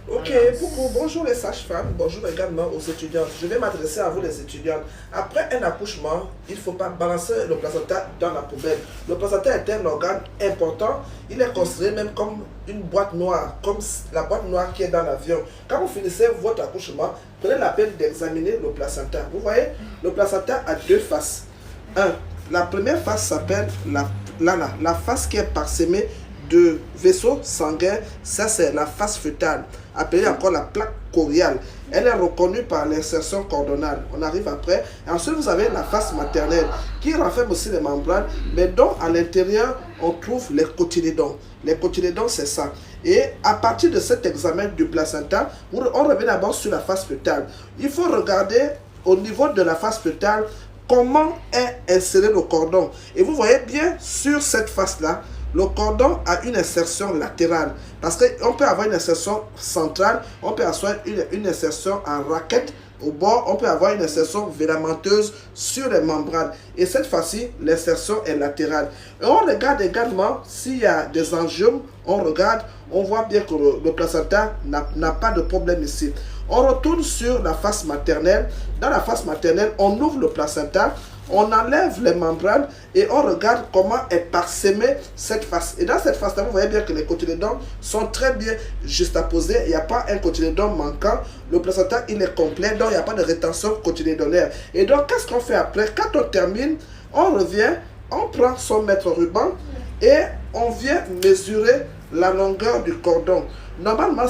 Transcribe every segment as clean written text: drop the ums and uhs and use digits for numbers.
Ok, Voilà. beaucoup. Bonjour les sages-femmes, bonjour également aux étudiantes. Je vais m'adresser à vous les étudiantes. Après un accouchement, il ne faut pas balancer le placenta dans la poubelle. Le placenta est un organe important. Il est considéré même comme une boîte noire, comme la boîte noire qui est dans l'avion. Quand vous finissez votre accouchement, prenez la peine d'examiner le placenta. Vous voyez, le placenta a deux faces. Un, la première face s'appelle la face qui est parsemée de vaisseaux sanguins. Ça, c'est la face fœtale, appelée encore la plaque choriale. Elle est reconnue par l'insertion cordonale. On arrive après. Et ensuite, vous avez la face maternelle qui renferme aussi les membranes, mais dont à l'intérieur, on trouve les cotylédons. Les cotylédons, c'est ça. Et à partir de cet examen du placenta, on revient d'abord sur la face fœtale. Il faut regarder au niveau de la face fœtale comment est inséré le cordon. Et vous voyez bien sur cette face-là, le cordon a une insertion latérale. Parce qu'on peut avoir une insertion centrale, on peut avoir une insertion en raquette au bord, on peut avoir une insertion vélamenteuse sur les membranes. Et cette fois-ci, l'insertion est latérale. Et on regarde également s'il y a des angiomes, on regarde, on voit bien que le placenta n'a pas de problème ici. On retourne sur la face maternelle. Dans la face maternelle, on ouvre le placenta, on enlève les membranes et on regarde comment est parsemée cette face. Et dans cette face-là, vous voyez bien que les cotylédons sont très bien juxtaposés. Il n'y a pas un cotylédon manquant. Le placenta, il est complet, donc il n'y a pas de rétention cotylédonaire. Et donc, qu'est-ce qu'on fait après? Quand on termine, on revient, on prend son mètre ruban et on vient mesurer la longueur du cordon. Normalement,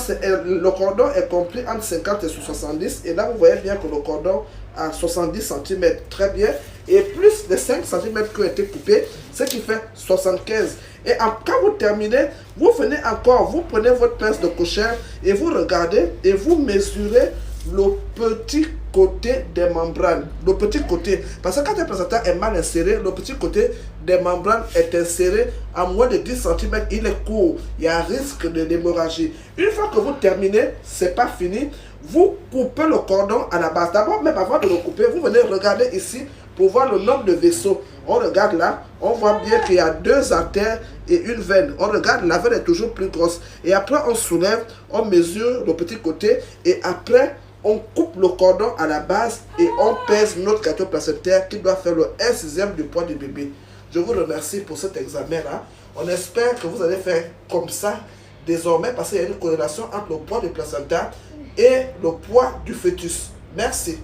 le cordon est compris entre 50 et 70. Et là, vous voyez bien que le cordon a 70 cm. Très bien. Et plus de 5 cm qui ont été coupés, ce qui fait 75. Et quand vous terminez, vous venez encore, vous prenez votre pince de cochère et vous regardez et vous mesurez le petit côté des membranes. Le petit côté. Parce que quand un placenta est mal inséré, le petit côté des membranes est inséré à moins de 10 cm. Il est court. Il y a un risque de l'hémorragie. Une fois que vous terminez, c'est pas fini. Vous coupez le cordon à la base. D'abord, même avant de le couper, vous venez regarder ici pour voir le nombre de vaisseaux. On regarde là, on voit bien qu'il y a 2 artères et une veine. On regarde, la veine est toujours plus grosse. Et après, on soulève, on mesure le petit côté et après, on coupe le cordon à la base et on pèse notre gâteau placentaire qui doit faire le 1/6 du poids du bébé. Je vous remercie pour cet examen-là. On espère que vous allez faire comme ça désormais parce qu'il y a une corrélation entre le poids du placenta et le poids du fœtus. Merci.